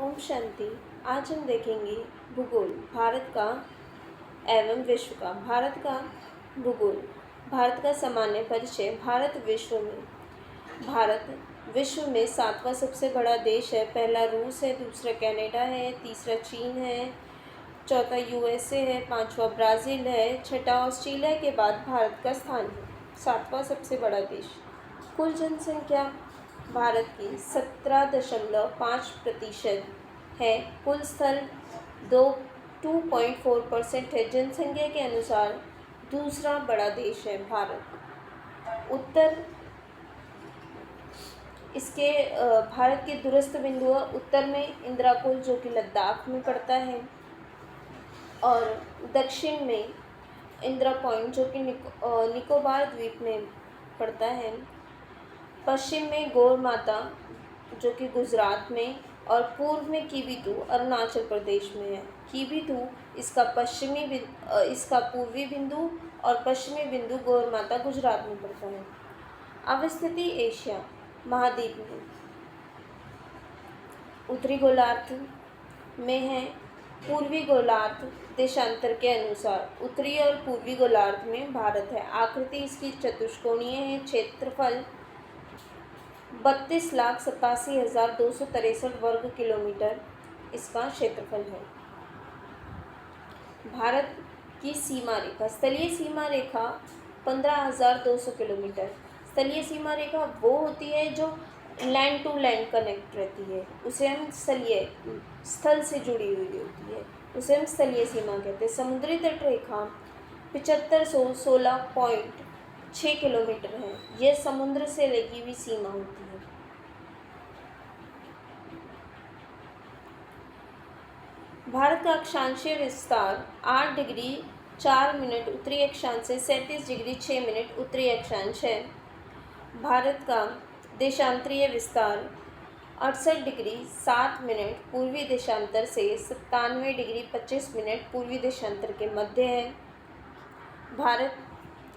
ओम शांति। आज हम देखेंगे भूगोल भारत का एवं विश्व का। भारत का भूगोल। भारत का सामान्य परिचय। भारत विश्व में 7वां सबसे बड़ा देश है। पहला रूस है, दूसरा कनाडा है, तीसरा चीन है, चौथा यूएसए है, पांचवा ब्राज़ील है, छठा ऑस्ट्रेलिया के बाद भारत का स्थान है। 7वां सबसे बड़ा देश। कुल जनसंख्या भारत की 17.5% है। कुल स्थल 2.4% है। जनसंख्या के अनुसार दूसरा बड़ा देश है भारत। उत्तर इसके भारत के दूरस्थ बिंदु उत्तर में इंद्राकुल जो कि लद्दाख में पड़ता है, और दक्षिण में इंदिरा पॉइंट जो कि निकोबार द्वीप में पड़ता है। पश्चिम में गौर माता जो कि गुजरात में, और पूर्व में कीबीतू अरुणाचल प्रदेश में है। कीबीतू इसका पूर्वी बिंदु और पश्चिमी बिंदु गौर माता गुजरात में पड़ता है। अवस्थिति एशिया महाद्वीप में उत्तरी गोलार्ध में है। पूर्वी गोलार्ध देशांतर के अनुसार उत्तरी और पूर्वी गोलार्ध में भारत है। आकृति इसकी चतुष्कोणीय है। क्षेत्रफल 32,87,263 वर्ग किलोमीटर इसका क्षेत्रफल है। भारत की सीमा रेखा। स्थलीय सीमा रेखा 15,200 किलोमीटर। स्थलीय सीमा रेखा वो होती है जो लैंड टू लैंड कनेक्ट रहती है, उसे हम स्थल से जुड़ी हुई होती है, उसे हम स्थलीय सीमा कहते हैं। समुद्री तट रेखा 7516.6 किलोमीटर है। यह समुद्र से लगी हुई सीमा होती है। भारत का अक्षांशीय विस्तार 8 डिग्री 4 मिनट उत्तरी अक्षांश से 37 डिग्री 6 मिनट उत्तरी अक्षांश है। भारत का देशांतरीय विस्तार 68 डिग्री 7 मिनट पूर्वी देशांतर से 97 डिग्री 25 मिनट पूर्वी देशांतर के मध्य है। भारत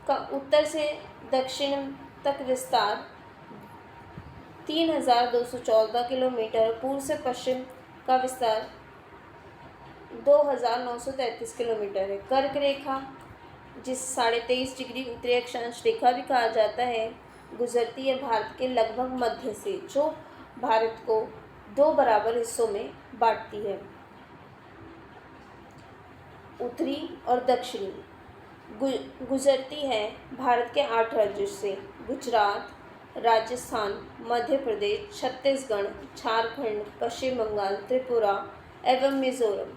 का उत्तर से दक्षिण तक विस्तार 3,214 किलोमीटर, पूर्व से पश्चिम का विस्तार 2,933 किलोमीटर है। कर्क रेखा, जिस 23.5 डिग्री उत्तरी अक्षांश रेखा भी कहा जाता है, गुजरती है भारत के लगभग मध्य से, जो भारत को 2 बराबर हिस्सों में बांटती है, उत्तरी और दक्षिणी। गुजरती है भारत के 8 राज्यों से: गुजरात, राजस्थान, मध्य प्रदेश, छत्तीसगढ़, झारखंड, पश्चिम बंगाल, त्रिपुरा एवं मिजोरम।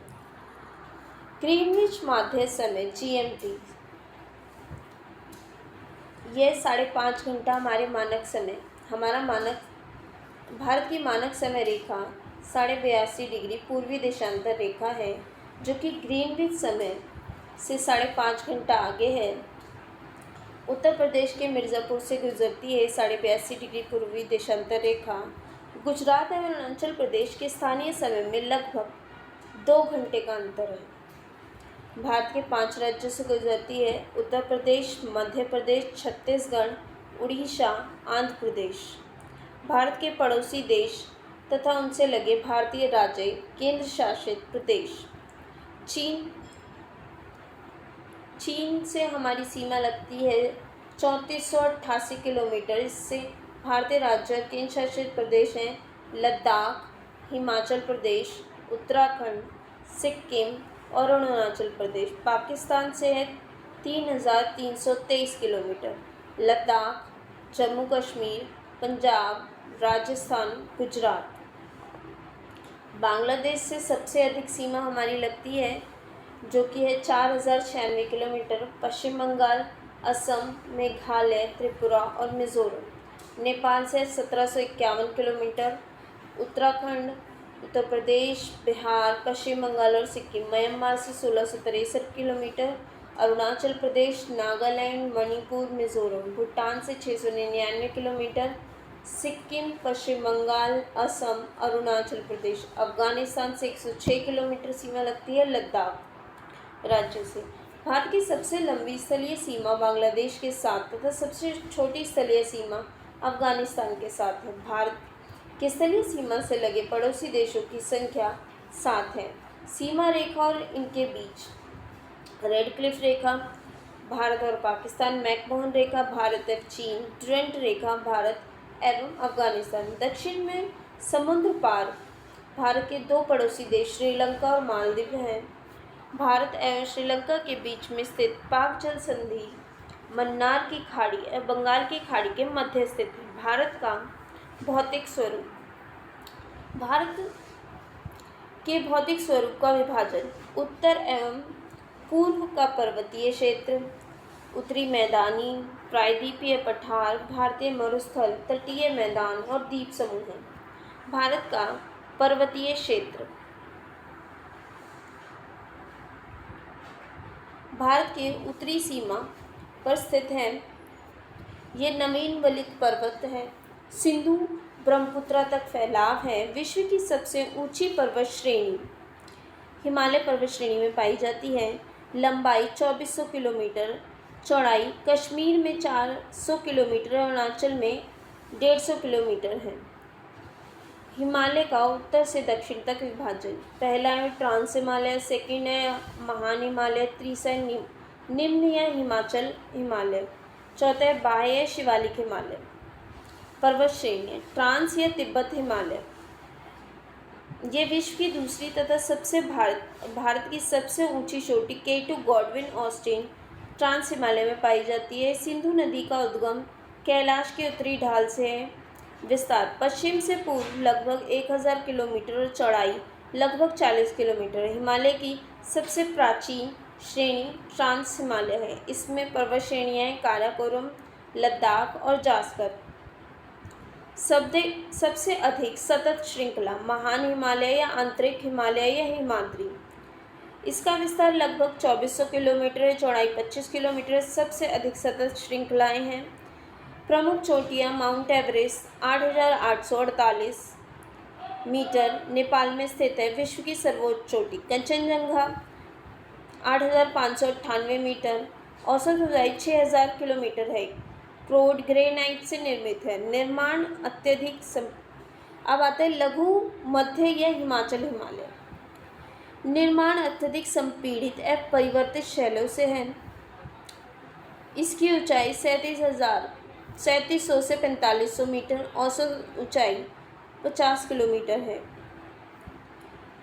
ग्रीनविच माध्य समय GMT, यह 5.5 घंटा हमारे मानक समय, भारत की मानक समय रेखा 82.5 डिग्री पूर्वी देशांतर रेखा है, जो कि ग्रीनविच समय से 5.5 घंटा आगे है। उत्तर प्रदेश के मिर्ज़ापुर से गुजरती है 82.5 डिग्री पूर्वी देशांतर रेखा। गुजरात एवं अरुणाचल प्रदेश के स्थानीय समय में लगभग 2 घंटे का अंतर है। भारत के 5 राज्यों से गुजरती है: उत्तर प्रदेश, मध्य प्रदेश, छत्तीसगढ़, उड़ीसा, आंध्र प्रदेश। भारत के पड़ोसी देश तथा उनसे लगे भारतीय राज्य केंद्र शासित प्रदेश। चीन से हमारी सीमा लगती है 3488 किलोमीटर। इससे भारतीय राज्य केंद्र शासित प्रदेश हैं लद्दाख, हिमाचल प्रदेश, उत्तराखंड, सिक्किम और अरुणाचल प्रदेश। पाकिस्तान से है 3,323 किलोमीटर। लद्दाख, जम्मू कश्मीर, पंजाब, राजस्थान, गुजरात। बांग्लादेश से सबसे अधिक सीमा हमारी लगती है, जो कि है 4,096 किलोमीटर। पश्चिम बंगाल, असम, मेघालय, त्रिपुरा और मिजोरम। नेपाल से 1751 किलोमीटर। उत्तराखंड, उत्तर प्रदेश, बिहार, पश्चिम बंगाल और सिक्किम। म्यांमार से 1663 किलोमीटर। अरुणाचल प्रदेश, नागालैंड, मणिपुर, मिजोरम। भूटान से 699 किलोमीटर। सिक्किम, पश्चिम बंगाल, असम, अरुणाचल प्रदेश। अफगानिस्तान से 106 किलोमीटर सीमा लगती है लद्दाख राज्य से। भारत की सबसे लंबी स्थलीय सीमा बांग्लादेश के साथ तथा सबसे छोटी स्थलीय सीमा अफगानिस्तान के साथ है। भारत की स्थलीय सीमा से लगे पड़ोसी देशों की संख्या 7 है। सीमा रेखा और इनके बीच रेड क्लिफ रेखा भारत और पाकिस्तान, मैकमोहन रेखा भारत और चीन, ड्यूरेंट रेखा भारत एवं अफगानिस्तान। दक्षिण में समुद्र पार भारत के 2 पड़ोसी देश श्रीलंका और मालदीव हैं। भारत एवं श्रीलंका के बीच में स्थित पाक जल संधि मन्नार की खाड़ी और बंगाल की खाड़ी के मध्य स्थित है। भारत का भौतिक स्वरूप। भारत के भौतिक स्वरूप का विभाजन उत्तर एवं पूर्व का पर्वतीय क्षेत्र, उत्तरी मैदानी, प्रायद्वीपीय पठार, भारतीय मरुस्थल, तटीय मैदान और द्वीप समूह है। भारत का पर्वतीय क्षेत्र भारत के उत्तरी सीमा पर स्थित है। ये नवीन वलित पर्वत है। सिंधु ब्रह्मपुत्र तक फैलाव है। विश्व की सबसे ऊंची पर्वत श्रेणी हिमालय पर्वत श्रेणी में पाई जाती है। लंबाई 2400 किलोमीटर, चौड़ाई कश्मीर में 400 किलोमीटर और अरुणाचल में 150 किलोमीटर है। हिमालय का उत्तर से दक्षिण तक विभाजन। पहला है ट्रांस हिमालय, सेकंड है महान हिमालय, तीसरा है निम्न या हिमाचल हिमालय, चौथा है बाह्य शिवालिक हिमालय। पर्वत श्रेणी ट्रांस या तिब्बत हिमालय, ये विश्व की दूसरी तथा भारत की सबसे ऊंची चोटी K2 Godwin Austen trans Himalaya में पाई जाती है। सिंधु नदी का उद्गम कैलाश के उत्तरी ढाल से है। विस्तार पश्चिम से पूर्व लगभग 1000 किलोमीटर और चौड़ाई लगभग 40 किलोमीटर है। हिमालय की सबसे प्राचीन श्रेणी ट्रांस हिमालय है। इसमें पर्वत श्रेणियाँ हैं काराकोरम, लद्दाख और जास्कर। सबसे अधिक सतत श्रृंखला महान हिमालय या आंतरिक हिमालय या हिमाद्री। इसका विस्तार लगभग 2400 किलोमीटर है, चौड़ाई 25 किलोमीटर। सबसे अधिक सतत श्रृंखलाएं हैं। प्रमुख चोटियां माउंट एवरेस्ट 8848 मीटर नेपाल में स्थित है, विश्व की सर्वोच्च चोटी। कंचनजंगा 8598 मीटर, औसत ऊंचाई 6000 किलोमीटर है। क्रोड ग्रेनाइट से निर्मित है। निर्माण अत्यधिक अब आता है लघु मध्य या हिमाचल हिमालय। निर्माण अत्यधिक संपीड़ित एवं परिवर्तित शैलों से है। इसकी ऊंचाई 3700 से 4500 मीटर, औसत ऊंचाई 50 किलोमीटर है।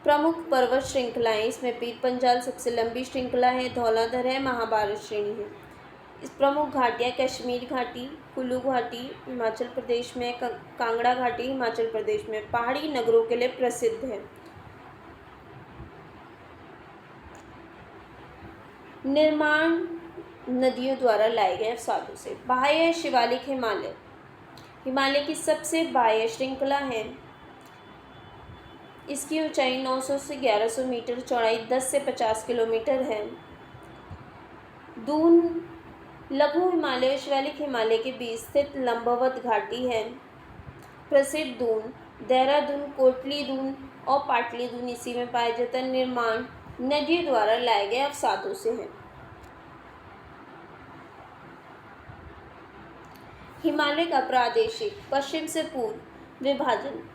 प्रमुख पर्वत श्रृंखलाएं इसमें पीर पंजाल सबसे लंबी श्रृंखला है, धौलाधर है, महाभारत श्रेणी है। इस प्रमुख घाटियाँ कश्मीर घाटी, कुल्लू घाटी हिमाचल प्रदेश में, कांगड़ा घाटी हिमाचल प्रदेश में पहाड़ी नगरों के लिए प्रसिद्ध है। निर्माण नदियों द्वारा लाए गए अवसादों से। बाह्य शिवालिक हिमालय हिमालय की सबसे बाह्य श्रृंखला है। इसकी ऊंचाई 900 से 1100 मीटर, चौड़ाई 10 से 50 किलोमीटर है। दून लघु हिमालय और शिवालिक हिमालय के बीच स्थित लंबवत घाटी है। प्रसिद्ध दून देहरादून, कोटली दून और पाटली दून इसी में पाया जाता है। निर्माण नदियों द्वारा लाए गए अवसादों से है। हिमालय का प्रादेशिक पश्चिम से पूर्व विभाजन।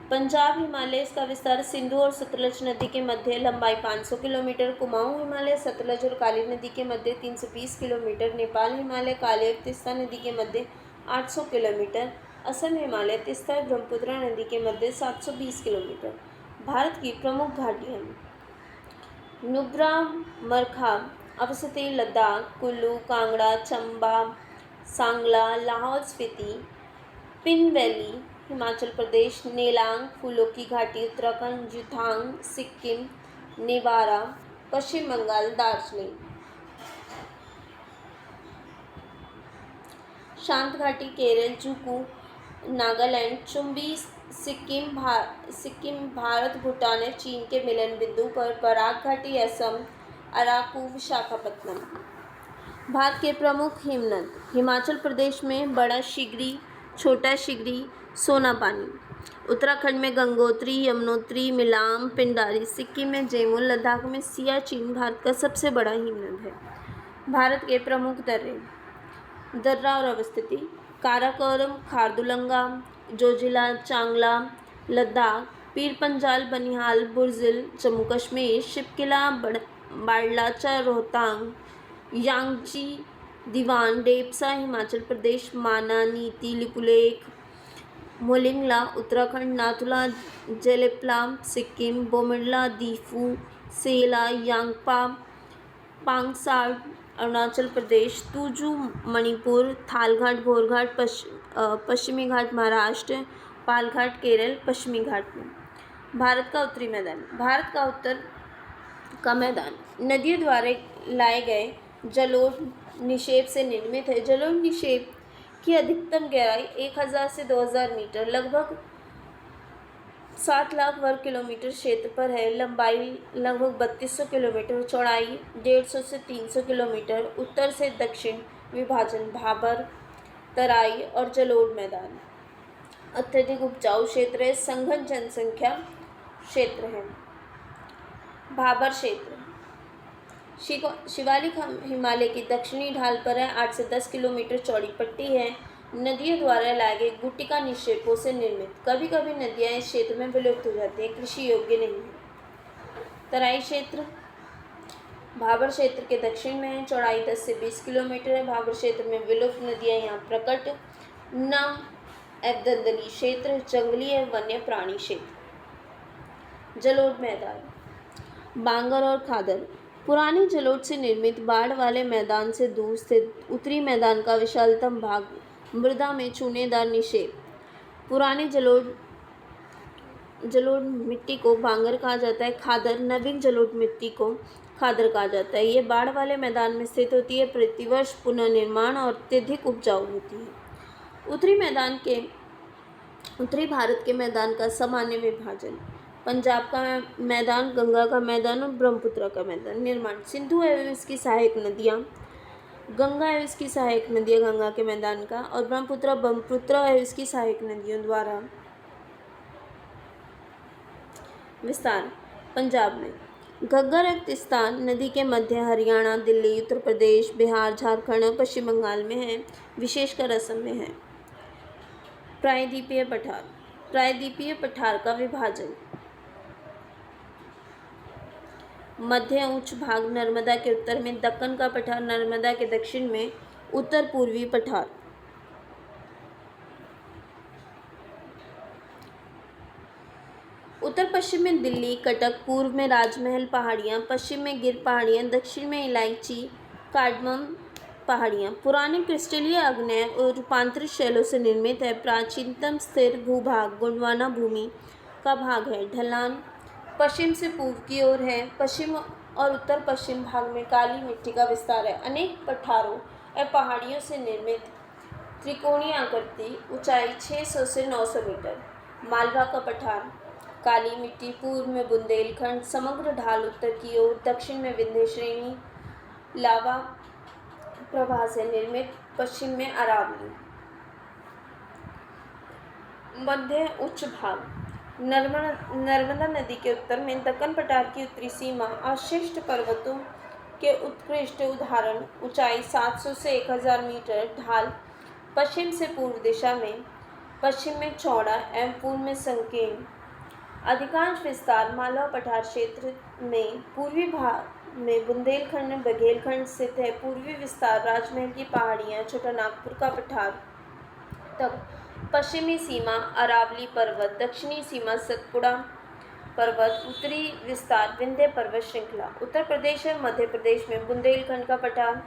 पंजाब हिमालय, इसका विस्तार सिंधु और सतलज नदी के मध्य, लंबाई 500 किलोमीटर। कुमाऊं हिमालय सतलज और काली नदी के मध्य 320 किलोमीटर। नेपाल हिमालय काली और तीस्ता नदी के मध्य 800 किलोमीटर। असम हिमालय तीस्ता और ब्रह्मपुत्र नदी के मध्य 720 किलोमीटर। भारत की प्रमुख घाटियाँ नुब्रा, मरखा, अवसती, लद्दाख, कुल्लू, कांगड़ा, चंबा, सांगला, लाहौल स्पीति, पिन वैली हिमाचल प्रदेश, नेलांग फूलों की घाटी उत्तराखंड, जुथांग सिक्किम, नेवारा पश्चिम बंगाल, दार्जिलिंग। शांत घाटी केरल, जुकू नागालैंड, चुम्बी सिक्किम भारत, भूटान है चीन के मिलन बिंदु पर। बराक घाटी असम, अराकू विशाखापत्तनम। भारत के प्रमुख हिमनद हिमाचल प्रदेश में बड़ा शिगरी, छोटा शिगरी, सोनापानी। उत्तराखंड में गंगोत्री, यमुनोत्री, मिलाम, पिंडारी। सिक्किम में जेमुल, लद्दाख में सियाचिन भारत का सबसे बड़ा हिमनद है। भारत के प्रमुख दर्रे दर्रा और अवस्थिति काराकोरम, खारदुलंगा, जोजिला, चांगला, लद्दाख, पीर पंजाल, बनिहाल, बुर्जिल, जम्मू कश्मीर, शिपकिला, बाड़लाचा, रोहतांग, यांगची, दीवान, डेप्सा, हिमाचल प्रदेश, माना, नीति, लिपुलेख, मोलिंगला, उत्तराखंड, नाथुला, जेलेपला, सिक्किम, बोमडिला, दीफू, सेला, यांगपा, पांगसार, अरुणाचल प्रदेश, तुजू, मणिपुर, थालघाट, भोरघाट, पश्चिमी घाट महाराष्ट्र, पालघाट केरल, पश्चिमी घाट में। भारत का उत्तरी मैदान। भारत का उत्तर का मैदान नदियों द्वारा लाए गए जलोढ़ निक्षेप से निर्मित है। जलोढ़ निक्षेप की अधिकतम गहराई 1000 से 2000 मीटर, लगभग 7 लाख वर्ग किलोमीटर क्षेत्र पर है। लंबाई लगभग 3200 किलोमीटर, चौड़ाई 150 से 300 किलोमीटर। उत्तर से दक्षिण विभाजन भाबर, तराई और जलोढ़ मैदान। अत्यधिक उपजाऊ क्षेत्र है, संघन जनसंख्या क्षेत्र है। भाबर क्षेत्र शिवालिक हिमालय की दक्षिणी ढाल पर है। 8 से 10 किलोमीटर चौड़ी पट्टी है। नदियों द्वारा लाए गए गुटिका निक्षेपों से निर्मित। कभी कभी नदियाँ इस क्षेत्र में विलुप्त हो जाती हैं, कृषि योग्य नहीं है। तराई क्षेत्र भाबर क्षेत्र के दक्षिण में है। चौड़ाई 10 से 20 किलोमीटर है। भाबर क्षेत्र में विलुप्त नदियाँ यहाँ प्रकट नम दलदली क्षेत्र, जंगली एवं वन्य प्राणी क्षेत्र। जलोढ़ मैदान बांगर और खादर। पुरानी जलोढ़ से निर्मित बाढ़ वाले मैदान से दूर स्थित उत्तरी मैदान का विशालतम भाग, मृदा में चूनेदार निक्षेप। पुरानी जलोढ़ मिट्टी को बांगर कहा जाता है। खादर नवीन जलोढ़ मिट्टी को खादर कहा जाता है। ये बाढ़ वाले मैदान में स्थित होती है, प्रतिवर्ष पुनर्निर्माण और अत्यधिक उपजाऊ होती है। उत्तरी भारत के मैदान का सामान्य विभाजन। पंजाब का मैदान, गंगा का मैदान और ब्रह्मपुत्र का मैदान। निर्माण सिंधु एवं इसकी सहायक नदियाँ, गंगा एवं इसकी सहायक नदियाँ गंगा के मैदान का, और ब्रह्मपुत्र एवं इसकी सहायक नदियों द्वारा विस्तार। पंजाब में घग्गर एवं तिस्ता नदी के मध्य हरियाणा, दिल्ली, उत्तर प्रदेश, बिहार, झारखंड और पश्चिम बंगाल में है, विशेषकर असम में है। प्रायद्वीपीय पठार। प्रायद्वीपीय पठार का विभाजन। मध्य उच्च भाग नर्मदा के उत्तर में, दक्कन का पठार नर्मदा के दक्षिण में, उत्तर पूर्वी पठार। उत्तर पश्चिम में दिल्ली, कटक, पूर्व में राजमहल पहाड़ियाँ, पश्चिम में गिर पहाड़ियाँ, दक्षिण में इलायची, कार्डमम पहाड़ियाँ। पुराने क्रिस्टलीय आग्नेय और रूपांतरित शैलों से निर्मित है। प्राचीनतम स्थिर भूभाग गोंडवाना भूमि का भाग है। ढलान पश्चिम से पूर्व की ओर है। पश्चिम और उत्तर पश्चिम भाग में काली मिट्टी का विस्तार है। अनेक पठारों और पहाड़ियों से निर्मित त्रिकोणीय आकृति, ऊंचाई 600 से 900 मीटर। मालवा का पठार काली मिट्टी, पूर्व में बुंदेलखंड, समग्र ढाल उत्तर की ओर, दक्षिण में विंध्य श्रेणी लावा प्रवाह से निर्मित, पश्चिम में अरावली। मध्य उच्च भाग नर्मदा नदी के उत्तर में, दक्कन पठार की उत्तरी सीमा, अवशिष्ट पर्वतों के उत्कृष्ट उदाहरण, ऊंचाई 700 से 1000 मीटर, ढाल पश्चिम से पूर्व दिशा में, पश्चिम में चौड़ा एवं पूर्व में संकीर्ण। अधिकांश विस्तार मालवा पठार क्षेत्र में। पूर्वी भाग में बुंदेलखंड में बघेलखंड स्थित है। पूर्वी विस्तार राजमहल की पहाड़ियाँ, छोटा नागपुर का पठार तक। पश्चिमी सीमा अरावली पर्वत, दक्षिणी सीमा सतपुड़ा पर्वत, उत्तरी विस्तार विंध्य पर्वत श्रृंखला। उत्तर प्रदेश और मध्य प्रदेश में बुंदेलखंड का पठार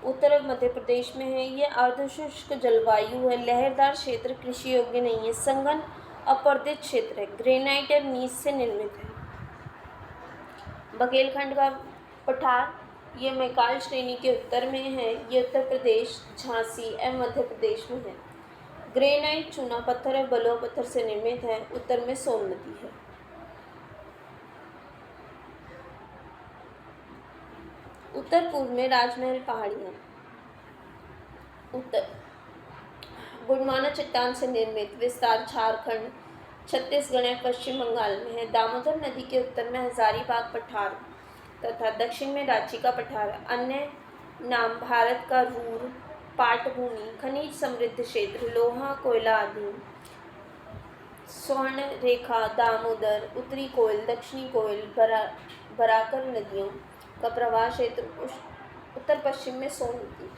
उत्तर मध्य प्रदेश में है। यह अर्धशुष्क जलवायु है। लहरदार क्षेत्र, कृषि योग्य नहीं है। संघन अपर्दित क्षेत्र है। ग्रेनाइट और नीस से निर्मित है। बघेलखंड का पठार ये मैकाल श्रेणी के उत्तर में है। ये उत्तर प्रदेश, झांसी एवं मध्य प्रदेश में है। ग्रेनाइट चूना पत्थर और बलुआ पत्थर से निर्मित है। उत्तर में सोन नदी है। उत्तर पूर्व में राजमहल पहाड़ियाँ, उत्तर गोंडवाना चट्टान से निर्मित विस्तार झारखंड, छत्तीसगढ़ एवं पश्चिम बंगाल में है। दामोदर नदी के उत्तर में हजारीबाग पठार तथा दक्षिण में रांची का पठार। अन्य नाम भारत का रूर, पाटभूमि, खनिज समृद्ध क्षेत्र, लोहा, कोयला आदि। स्वर्ण रेखा दामोदर, उत्तरी कोयल, दक्षिणी कोयल, बराकर नदियों का प्रवाह क्षेत्र उत्तर पश्चिम में सोनती,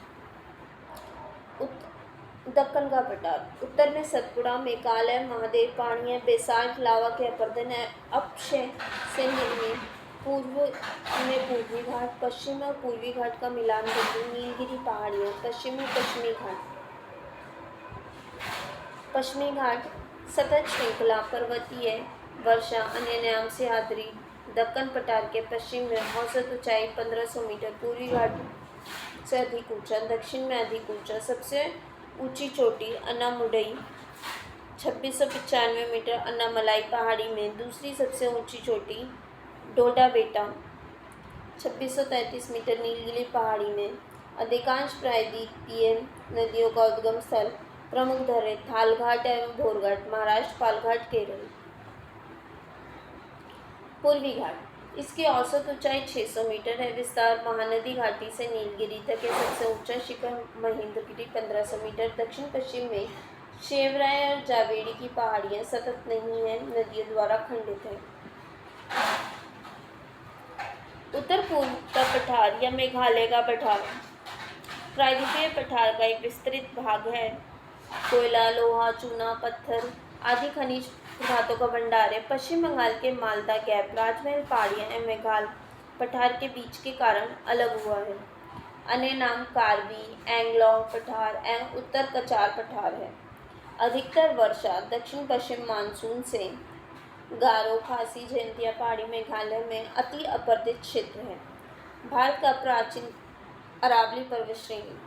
दक्कन का पठार, उत्तर में सतपुड़ा, मेघालय, महादेव पहाड़ियाँ, बेसाल्ट लावा के अपरदन अपक्षय से निर्मित, पूर्व में पूर्वी घाट, पश्चिम और पूर्वी घाट का मिलान बिंदु नीलगिरी पहाड़ियाँ, पश्चिम में पश्चिमी घाट। पश्चिमी घाट सतत श्रृंखला पर्वतीय वर्षा अन्य नाम से आदरी, दक्कन पठार के पश्चिम में औसत ऊंचाई 1500 मीटर, पूर्वी घाट से अधिक ऊंचा, दक्षिण में अधिक ऊंचा। सबसे ऊंची चोटी अन्नामुडई 2695 मीटर अन्नामलाई पहाड़ी में, दूसरी सबसे ऊंची चोटी डोडा बेटा 2633 मीटर नीलगिरी पहाड़ी में। अधिकांश प्रायद्वीपीय नदियों का उद्गम स्थल प्रमुख धरे थालघाट एवं भोरघाट, महाराष्ट्र, पालघाट, केरल। पूर्वी घाट, इसकी औसत ऊंचाई 600 मीटर है। विस्तार महानदी घाटी से नीलगिरी तक है। सबसे ऊंचा शिखर महेंद्रगिरी 1500 मीटर। दक्षिण पश्चिम में शेवराय और जावेरी की पहाड़ियां सतत नहीं है, नदियों द्वारा खंडित है। उत्तर पूर्व का पठार या मेघालय का पठार प्रायद्वीपीय पठार का एक विस्तृत भाग है। कोयला, लोहा, चूना, पत्थर आदि खनिज धातुओं का भंडार है। पश्चिम बंगाल के मालदा गैप, राजमहल पहाड़ियाँ एवं मेघालय पठार के बीच के कारण अलग हुआ है। अन्य नाम कार्बी, एंग्लॉन्ग पठार एवं उत्तर कचार पठार है। अधिकतर वर्षा दक्षिण पश्चिम मानसून से गारो, खासी, जयंतिया पहाड़ी मेघालय में अति अपर्दित क्षेत्र है। भारत का प्राचीन अरावली पर्वत श्रेणी,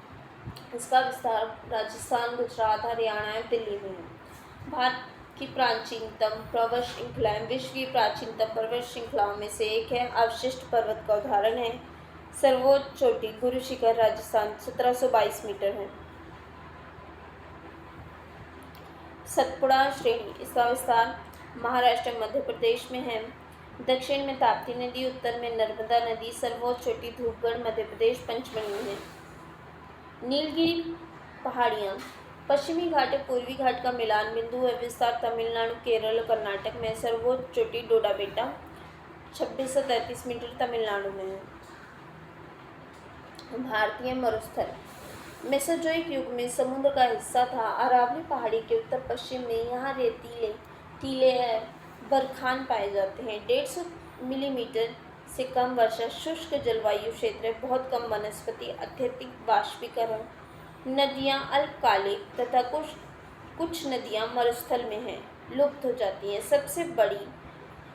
इसका विस्तार राजस्थान, गुजरात, हरियाणा एवं दिल्ली में है। भारत की प्राचीनतम पर्वत श्रृंखलाएं विश्व की प्राचीनतम पर्वत श्रृंखलाओं में से एक है। अवशिष्ट पर्वत का उदाहरण है। सर्वोच्च चोटी गुरु शिखर राजस्थान 1722 मीटर है। सतपुड़ा श्रेणी, इसका विस्तार महाराष्ट्र, मध्य प्रदेश में है। दक्षिण में ताप्ती नदी, उत्तर में नर्मदा नदी। सर्वोच्च चोटी धूपगढ़, मध्य प्रदेश, पंचमढ़ी में है। नीलगिरी पहाड़ियाँ पश्चिमी घाट और पूर्वी घाट का मिलान बिंदु है। विस्तार तमिलनाडु, केरल और कर्नाटक में। सर्वोच्च चोटी डोडा बेटा 2633 मीटर तमिलनाडु में है। भारतीय मरुस्थल मेसोजोइक युग में समुद्र का हिस्सा था। अरावली पहाड़ी के उत्तर पश्चिम में यहाँ रेतीले टीले बरखान पाए जाते हैं। 150 मिलीमीटर से कम वर्षा, शुष्क जलवायु क्षेत्र, बहुत कम वनस्पति, अत्यधिक वाष्पीकरण। नदियाँ अल्पकालिक तथा कुछ नदियाँ मरुस्थल में हैं, लुप्त हो जाती हैं। सबसे बड़ी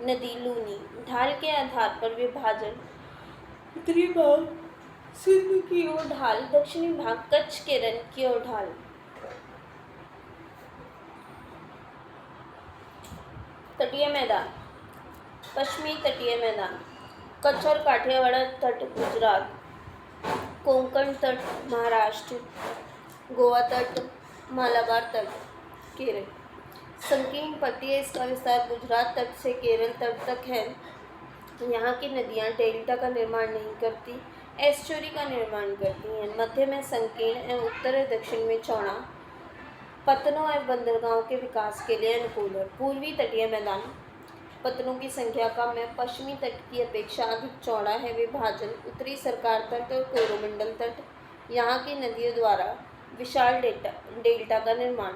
नदी लूनी, ढाल के आधार पर विभाजन, उत्तरी भाग सिंध की ओर ढाल, दक्षिणी भाग कच्छ के रण की ओर ढाल। तटीय मैदान पश्चिमी तटीय मैदान कच्छ और काठियावाड़ तट गुजरात, कोंकण तट महाराष्ट्र, गोवा तट, मालाबार तट केरल। संकीर्ण पट्टी, इसका विस्तार गुजरात तट से केरल तट तक है। यहाँ की नदियाँ डेल्टा का निर्माण नहीं करती, एस्चुरी का निर्माण करती हैं। मध्य में संकीर्ण एवं उत्तर और दक्षिण में चौड़ा, पतनों एवं बंदरगाहों के विकास के लिए अनुकूल है। पूर्वी तटीय मैदान पतनों की संख्या कम है, पश्चिमी तट की अपेक्षा अधिक चौड़ा है। विभाजन, उत्तरी सरकार तट और कोरोमंडल तट, यहाँ की नदियों द्वारा विशाल डेल्टा का निर्माण।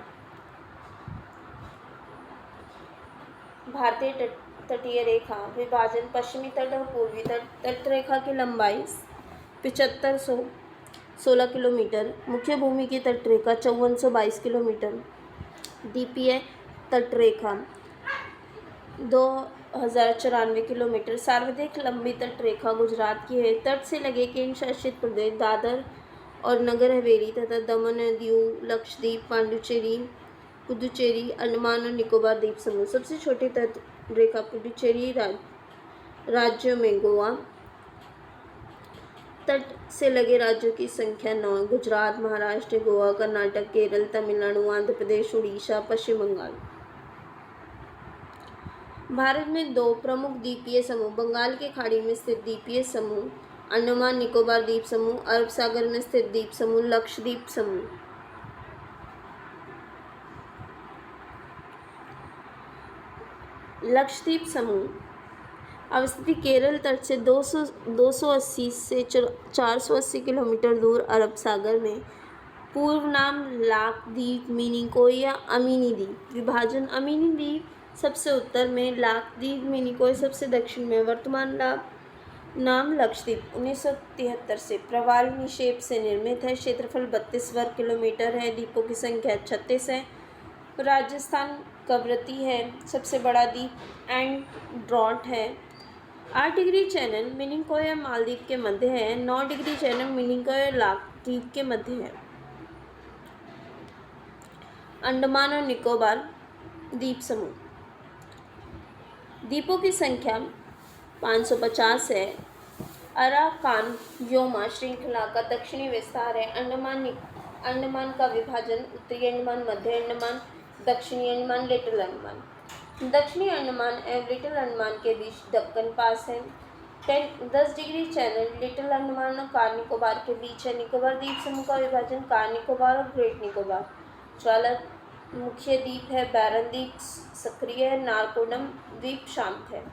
भारतीय तटीय रेखा विभाजन, पश्चिमी तट और पूर्वी तट। तट रेखा की लंबाई 7516 किलोमीटर, मुख्य भूमि की तट रेखा 5422 किलोमीटर। द्वीपीय तट रेखा 2094 किलोमीटर। सर्वाधिक लंबी तट रेखा गुजरात की है। तट से लगे केंद्र शासित प्रदेश दादर और नगर हवेली तथा दमन और दीव, लक्षद्वीप, पुडुचेरी, अंडमान और निकोबार द्वीप समूह। सबसे छोटी तट रेखा पुडुचेरी राज्यों में गोवा। तट से लगे राज्यों की संख्या 9, गुजरात, महाराष्ट्र, गोवा, कर्नाटक, केरल, तमिलनाडु, आंध्र प्रदेश, उड़ीसा, पश्चिम बंगाल। भारत में 2 प्रमुख द्वीपीय समूह, बंगाल की खाड़ी में स्थित द्वीपीय समूह अंडमान निकोबार द्वीप समूह, अरब सागर में स्थित द्वीप समूह लक्षद्वीप समूह। लक्षद्वीप समूह अवस्थित केरल तट से 280 से 480 किलोमीटर दूर अरब सागर में। पूर्व नाम लाक्षद्वीप, मिनिकॉय या अमीनी द्वीप। विभाजन अमीनी द्वीप सबसे उत्तर में, लाक्षद्वीप मिनिकॉय सबसे दक्षिण में। वर्तमान नाम लक्षद्वीप 1973 से प्रवाल निक्षेप से निर्मित है। क्षेत्रफल 32 वर्ग किलोमीटर है। द्वीपों की संख्या 36 है। राजस्थान कवरती है। सबसे बड़ा द्वीप एंड्रोट है। 8 डिग्री चैनल मिनिकॉय और मालदीव के मध्य है। 9 डिग्री चैनल मिनिकॉय और लाक्षद्वीप के मध्य है। अंडमान और निकोबार द्वीप समूह। द्वीपों की संख्या 550 है। अराकान योमा श्रृंखला का दक्षिणी विस्तार है। अंडमान का विभाजन उत्तरी अंडमान, मध्य अंडमान, दक्षिणी अंडमान, लिटिल अंडमान। दक्षिणी अंडमान एवं लिटिल अंडमान के बीच दक्कन पास है। 10 डिग्री चैनल लिटिल अंडमान और कार निकोबार के बीच है। निकोबार द्वीप समूह का विभाजन कार निकोबार और ग्रेट निकोबार। ज्वालामुखी द्वीप है। बैरन द्वीप सक्रिय है। नारकोडम द्वीप शांत है।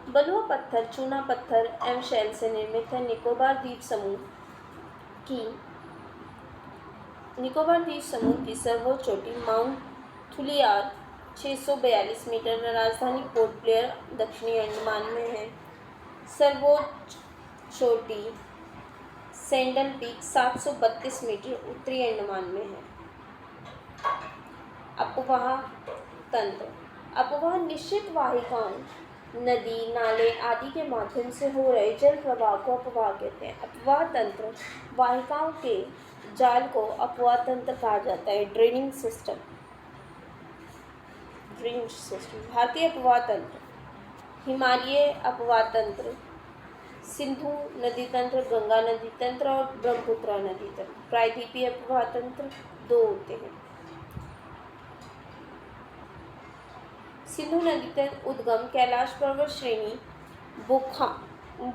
बलुआ पत्थर, चूना पत्थर एवं शैल से निर्मित है। निकोबार द्वीप समूह की सर्वोच्च चोटी माउंट थुलियार 642 मीटर, राजधानी पोर्ट ब्लेयर दक्षिणी अंडमान में है। सर्वोच्च चोटी सेंडल पीक 732 मीटर उत्तरी अंडमान में है। अपवाह तंत्र। अपवाह निश्चित वाहिकाओं, नदी, नाले आदि के माध्यम से हो रहे जल प्रवाह को अपवाह कहते हैं। अपवाह तंत्र वाहिकाओं के जाल को अपवाह तंत्र कहा जाता है। Drainage system. भारतीय अपवाह तंत्र, हिमालय अपवाह तंत्र, सिंधु नदी तंत्र, गंगा नदी तंत्र और ब्रह्मपुत्र नदी तंत्र। प्रायद्वीपीय अपवाह तंत्र 2 होते हैं। सिंधु नदी तंत्र उद्गम कैलाश पर्वत श्रेणी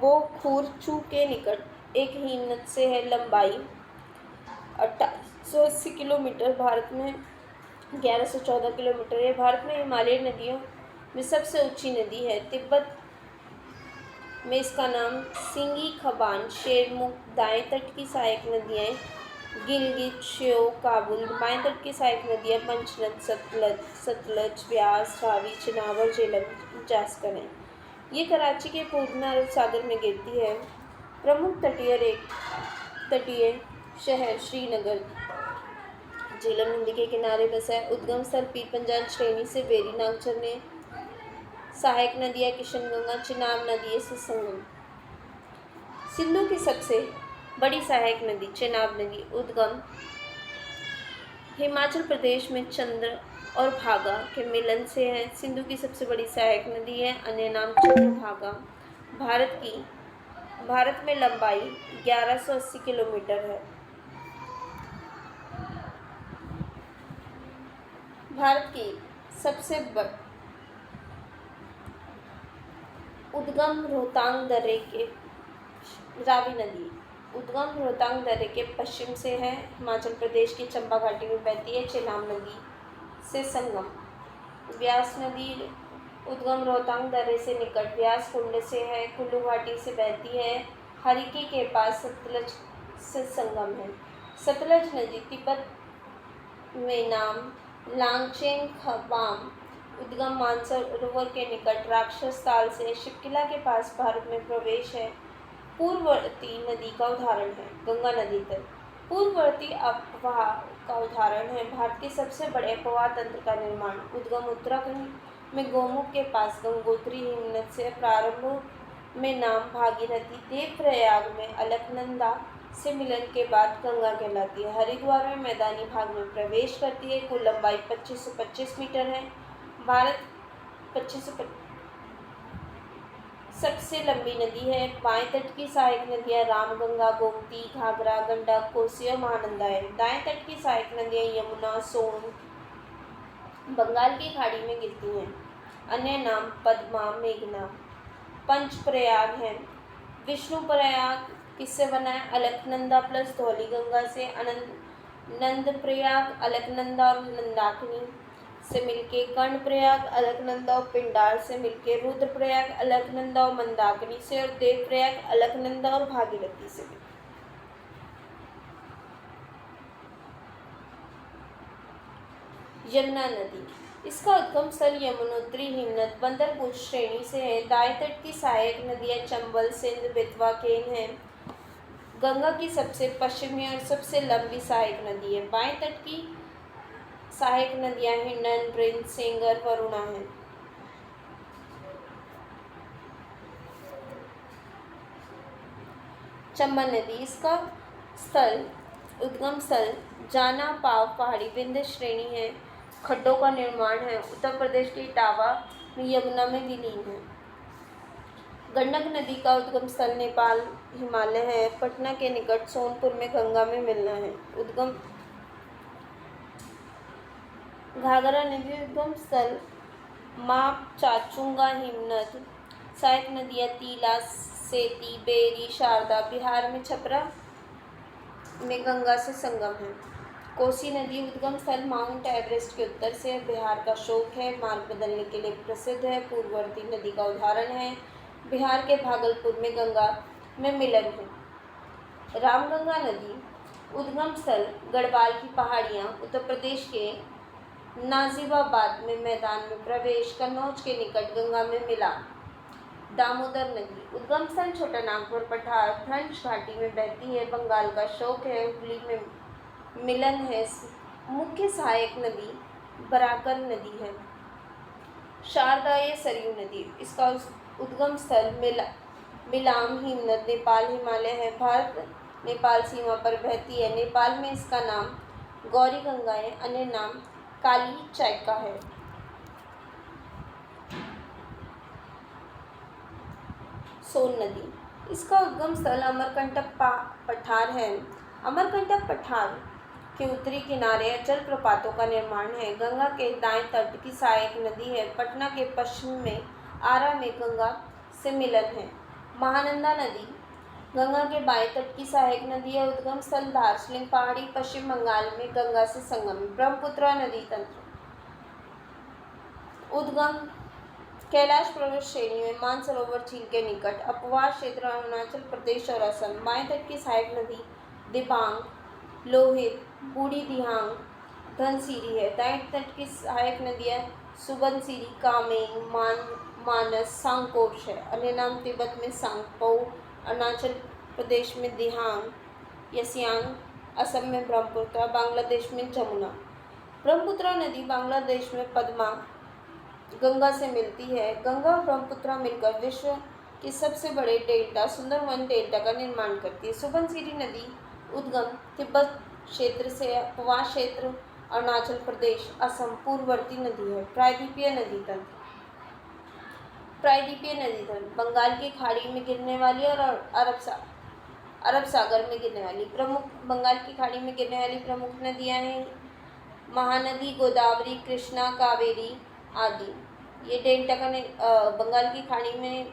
बोखुरचू के निकट एक हिमनद से है। लंबाई 2880 किलोमीटर, भारत में 1114 किलोमीटर है। भारत में हिमालय नदियों में सबसे ऊंची नदी है। तिब्बत में इसका नाम सिंगी खबान, शेरमुख। दाएं तट की सहायक नदियाँ गिलगित, श्यो, काबुल। बाएं तट की सहायक नदियाँ पंचनद, सतलज, व्यास, रावी, चिनाब और झेलम जास्कर हैं। ये कराची के पूर्व में अरब सागर में गिरती है। प्रमुख तटीय शहर श्रीनगर झेलम नदी के किनारे बसा है। उद्गम स्थल पीर पंजाल श्रेणी से वेरीनाग झरने। सहायक नदियाँ किशनगंगा, चिनाब नदी से संगम। सिंधु की सबसे बड़ी सहायक नदी चिनाब नदी। उद्गम हिमाचल प्रदेश में चंद्र और भागा के मिलन से है। सिंधु की सबसे बड़ी सहायक नदी है, अन्य नाम चंद्रभागा। भारत में लंबाई 1180 किलोमीटर है। भारत की सबसे उद्गम रोहतांग दर्रे के रावी नदी। उद्गम रोहतांग दर्रे के पश्चिम से है। हिमाचल प्रदेश की चंबा घाटी में बहती है। चेनाब नदी से संगम। व्यास नदी उद्गम रोहतांग दर्रे से निकट व्यास कुंड से है। कुल्लू घाटी से बहती है। हरिकी के पास सतलज से संगम है। सतलज नदी तिब्बत में नाम लांगचेन खबाम। उद्गम मानसरोवर के निकट राक्षस ताल से शिवकिला के पास भारत में प्रवेश है। पूर्ववर्ती नदी का उदाहरण है गंगा नदी तक। पूर्ववर्ती अपवाह का उदाहरण है भारत के सबसे बड़े अपवाह तंत्र का निर्माण। उद्गम उत्तराखंड में गोमुख के पास गंगोत्री हिमनद से। प्रारंभ में नाम भागीरथी। देवप्रयाग में अलकनंदा से मिलन के बाद गंगा कहलाती है। हरिद्वार में मैदानी भाग में प्रवेश करती है। कुल लंबाई 2525 मीटर है। भारत 2525 सबसे लंबी नदी है। बाएं तट की सहायक नदियाँ रामगंगा, गोमती, घाघरा, गंडक, कोसी और महानंदा है। दाएं तट की सहायक नदियाँ यमुना, सोन बंगाल की खाड़ी में गिरती हैं। अन्य नाम पद्मा, मेघना। पंचप्रयाग है। विष्णु प्रयाग किससे बना है? अलकनंदा प्लस धौली गंगा से। नंद प्रयाग अलकनंदा और नंदाकिनी से मिलके कर्णप्रयाग, अलकनंदा और पिंडार से मिलके रुद्रप्रयाग, अलकनंदा और मंदाकिनी से, और देवप्रयाग, अलकनंदा और भागीरथी से मिलके। यमुना नदी, इसका उद्गम स्थल यमुनोत्री हिमनद बंदरपुर श्रेणी से है। दाएं तट की सहायक नदियां चंबल, सिंध, बेतवा, केन हैं। गंगा की सबसे पश्चिमी और सबसे लंबी सहायक नदी है। बाएं तट की सहायक नदियां हिंडन, ब्रिंच, सेंगर, वरुणा हैं। चंबल नदी, इसका उद्गम स्थल जाना पाव पहाड़ी विंध्य श्रेणी है। खड्डों का निर्माण है। उत्तर प्रदेश के इटावा में यमुना में विलीन है। गंडक नदी का उद्गम स्थल नेपाल हिमालय है। पटना के निकट सोनपुर में गंगा में मिलना है। उद्गम घाघरा नदी उद्गम स्थल माप चाचुंगा हिमनद। सहायक नदियां तीला, सेती, बेरी, शारदा। बिहार में छपरा में गंगा से संगम है। कोसी नदी उद्गम स्थल माउंट एवरेस्ट के उत्तर से बिहार का शोक है। मार्ग बदलने के लिए प्रसिद्ध है। पूर्ववर्ती नदी का उदाहरण है। बिहार के भागलपुर में गंगा में मिलन है। रामगंगा नदी उद्गम स्थल गढ़वाल की पहाड़ियाँ। उत्तर प्रदेश के नाजिबाबाद में मैदान में प्रवेश। कन्नौज के निकट गंगा में मिला। दामोदर नदी उद्गम स्थल छोटा नागपुर पठार फ्रंच घाटी में बहती है। बंगाल का शोक है। हुगली में मिलन है। मुख्य सहायक नदी बराकर नदी है। शारदा या सरयू नदी, इसका उद्गम स्थल मिलाम हिमनद नेपाल हिमालय है। भारत नेपाल सीमा पर बहती है। नेपाल में इसका नाम गौरी गंगा है, अन्य नाम काली चायका है। सोन नदी, इसका उद्गम स्थल अमरकंटक पठार है। अमरकंटक पठार के उत्तरी किनारे जल प्रपातों का निर्माण है। गंगा के दाएं तट की सहायक नदी है। पटना के पश्चिम में आरा में गंगा से मिलन है। महानंदा नदी गंगा के बाएं तट की सहायक नदी है। उद्गम स्थल दार्जिलिंग पहाड़ी पश्चिम बंगाल में गंगा से संगम। ब्रह्मपुत्र नदी तंत्र उद्गम कैलाश पर्वत श्रेणी में मानसरोवर झील के निकट। अपवास क्षेत्र अरुणाचल प्रदेश और असम। बाएं तट की सहायक नदी दिबांग, लोहित, बूढ़ी दिहांग, धनसिरी है। दाएं तट की सहायक नदियां सुबनसिरी, कामेंग, मानस, सांगकोश है। अन्य नाम तिब्बत में सांगपो, अरुणाचल प्रदेश में दिहांग, यसियांग, असम में ब्रह्मपुत्र, बांग्लादेश में जमुना। ब्रह्मपुत्र नदी बांग्लादेश में पद्मा गंगा से मिलती है। गंगा और ब्रह्मपुत्र मिलकर विश्व के सबसे बड़े डेल्टा सुंदरवन डेल्टा का निर्माण करती है। सुबनसिरी नदी उद्गम तिब्बत क्षेत्र से अपवास क्षेत्र अरुणाचल प्रदेश असम पूर्ववर्ती नदी है। प्रायद्वीपीय नदी तंत्र बंगाल की खाड़ी में गिरने वाली और अरब सागर में गिरने वाली प्रमुख बंगाल की खाड़ी में गिरने वाली प्रमुख नदियां हैं महानदी, गोदावरी, कृष्णा, कावेरी आदि। ये डेल्टा का बंगाल की खाड़ी में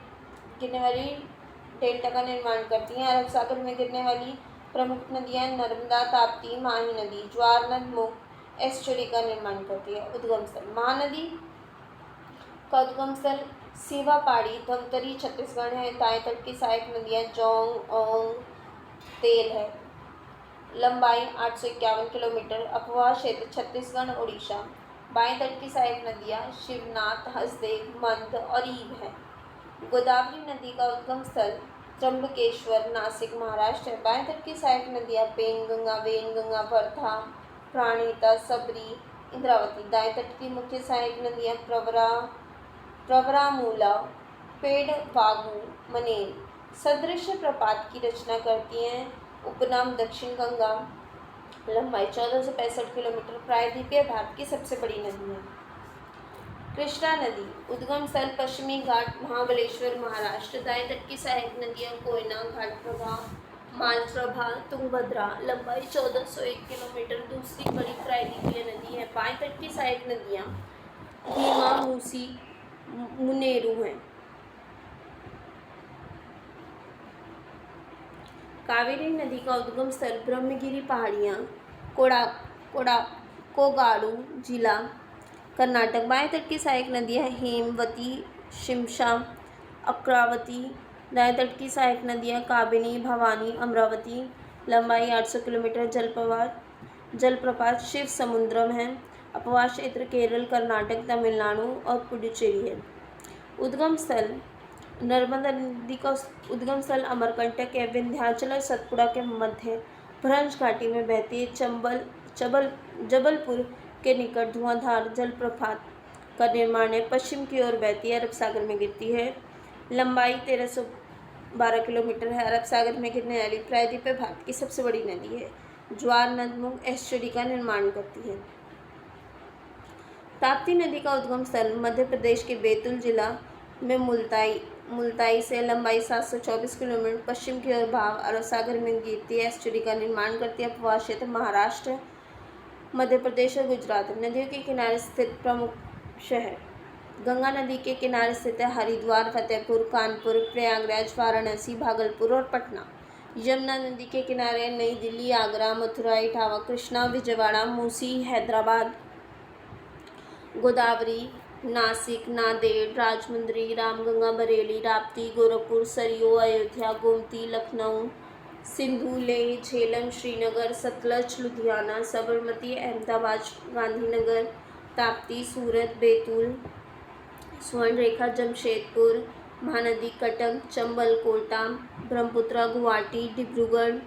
गिरने वाली डेल्टा का निर्माण करती हैं। अरब सागर में गिरने वाली प्रमुख नदियां नर्मदा, ताप्ती, माही नदी, ज्वार नद, मुख एस्चुरी का निर्माण करती है। उद्गम स्थल महानदी का उद्गम स्थल सेवा पहाड़ी धमतरी छत्तीसगढ़ है। दाएं तट की सहायक नदियां जोंग, ओंग, तेल है। लंबाई 851 किलोमीटर। अपवास क्षेत्र छत्तीसगढ़ उड़ीसा। बाएं तट की सहायक नदियां शिवनाथ, हसदेव, मंद और ईव है। गोदावरी नदी का उद्गम स्थल त्र्यंबकेश्वर नासिक महाराष्ट्र है। बाएं तट की सहायक नदियां पेनगंगा, वेनगंगा, वर्धा, प्राणहिता, सबरी, इंद्रावती। दाएं तट की मुख्य सहायक नदियां प्रवरामूला, पेड़वागू, मनेर। सदृश प्रपात की रचना करती हैं। उपनाम दक्षिण गंगा। लंबाई 14 से 65 किलोमीटर। प्रायद्वीपीय भारत की सबसे बड़ी नदी है। कृष्णा नदी उद्गम स्थल पश्चिमी घाट महाबलेश्वर महाराष्ट्र। दाएं तट की सहायक नदियां कोयना, घाटप्रभा, मालप्रभा, तुंगभद्रा। लंबाई 1401 किलोमीटर। दूसरी बड़ी प्रायद्वीपीय नदी है। बाएं तट की सहायक नदियां भीमा, मूसी, मुनेरू हैं। कावेरी नदी का उद्गम स्थल ब्रह्मगिरी पहाड़ियाँ, कोडागू जिला, कर्नाटक। बाएं तट की सहायक नदियां हेमवती, शिमशा, अक्रावती। दाएं तट की सहायक नदियां काबिनी, भवानी, अमरावती। लंबाई 800 किलोमीटर। जलप्रपात शिव समुद्रम है। अपवास क्षेत्र केरल, कर्नाटक, तमिलनाडु और पुडुचेरी है। उद्गम स्थल नर्मदा नदी का उद्गम स्थल अमरकंटक है। विंध्याचल और सतपुड़ा के मध्य भ्रंश घाटी में बहती है। जबलपुर के निकट धुआंधार जलप्रपात का निर्माण है। पश्चिम की ओर बहती है, अरब सागर में गिरती है। लंबाई 1312 किलोमीटर है। अरब सागर में गिरने वाली प्रायद्वीप भारत की सबसे बड़ी नदी है। ज्वार नदमुख एस्चुरी का निर्माण करती है। ताप्ती नदी का उद्गम स्थल मध्य प्रदेश के बैतूल जिला में मुल्ताई से। लंबाई 724 किलोमीटर। पश्चिम की ओर भाव अरब सागर में गिरती है, एस्चुरी का निर्माण करती है। अपवास क्षेत्र महाराष्ट्र, मध्य प्रदेश और गुजरात। नदियों के किनारे स्थित प्रमुख शहर गंगा नदी के किनारे स्थित है हरिद्वार, फतेहपुर, कानपुर, प्रयागराज, वाराणसी, भागलपुर और पटना। यमुना नदी के किनारे नई दिल्ली, आगरा, मथुरा, इटावा, कृष्णा, विजयवाड़ा, मूसी, हैदराबाद। गोदावरी नासिक, नांदेड़, राजमुंद्री, रामगंगा, बरेली, राप्ती, गोरखपुर, सरयू, अयोध्या, गोमती, लखनऊ, सिंधु, लेह, झेलम, श्रीनगर, सतलज, लुधियाना, साबरमती, अहमदाबाद, गांधीनगर, ताप्ती, सूरत, बैतूल, स्वर्णरेखा, जमशेदपुर, महानदी, कटक, चंबल, कोटा, ब्रह्मपुत्रा, गुवाहाटी, डिब्रूगढ़,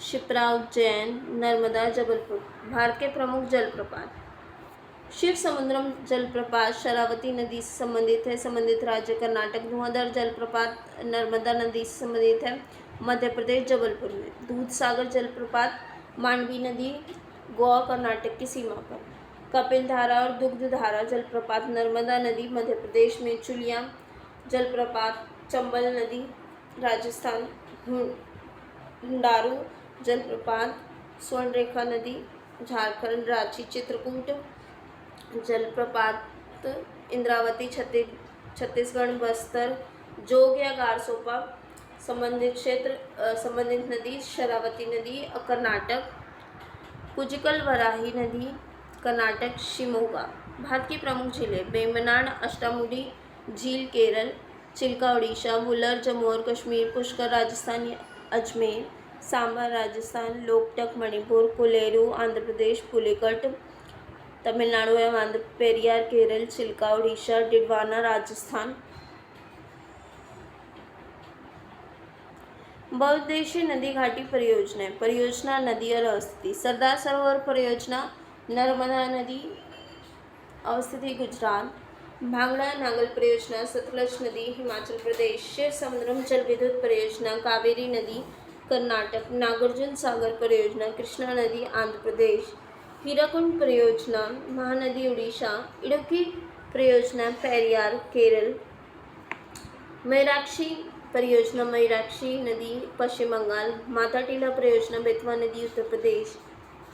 शिप्रा, उज्जैन, नर्मदा, जबलपुर। भारत के प्रमुख जलप्रपात शिव समुद्रम जलप्रपात शरावती नदी से संबंधित है। संबंधित राज्य कर्नाटक। धुआंधार जलप्रपात नर्मदा नदी से संबंधित है, मध्य प्रदेश, जबलपुर में। दूधसागर जलप्रपात मांडवी नदी, गोवा, कर्नाटक की सीमा पर। कपिलधारा और दुग्धधारा जलप्रपात नर्मदा नदी, मध्य प्रदेश में। चुलिया जलप्रपात चंबल नदी, राजस्थान। हुंडारू जलप्रपात स्वर्णरेखा नदी, झारखंड, रांची। चित्रकूट जलप्रपात इंद्रावती, छत्तीसगढ़, बस्तर। जोग या गारसोपा संबंधित क्षेत्र संबंधित नदी शरावती नदी, कर्नाटक। कुजिकल वराही नदी, कर्नाटक, शिमोगा। भारत की प्रमुख झीलें वेम्बनाड अष्टामुडी झील केरल, चिल्का उड़ीसा, वुलर जम्मू और कश्मीर, पुष्कर राजस्थान, अजमेर, सांबा राजस्थान, लोकटक मणिपुर, कोलेरू आंध्र प्रदेश, पुलिकट तमिलनाडु एवं आंध्र, पेरियार केरल, चिल्का उड़ीसा, डिडवाना राजस्थान। बहुउद्देशीय नदी घाटी परियोजना नदी और अवस्थिति। सरदार सरोवर परियोजना नर्मदा नदी, अवस्थिति गुजरात। भांगड़ा नागल परियोजना सतलज नदी, हिमाचल प्रदेश। शिव समुद्रम जल विद्युत परियोजना कावेरी नदी, कर्नाटक। नागार्जुन सागर परियोजना कृष्णा नदी, आंध्र प्रदेश। हीराकुंड परियोजना महानदी, उड़ीसा। इडुक्की परियोजना पेरियार, केरल। मयूराक्षी परियोजना मयूराक्षी नदी, पश्चिम बंगाल। माताटीला परियोजना बेतवा नदी, उत्तर प्रदेश।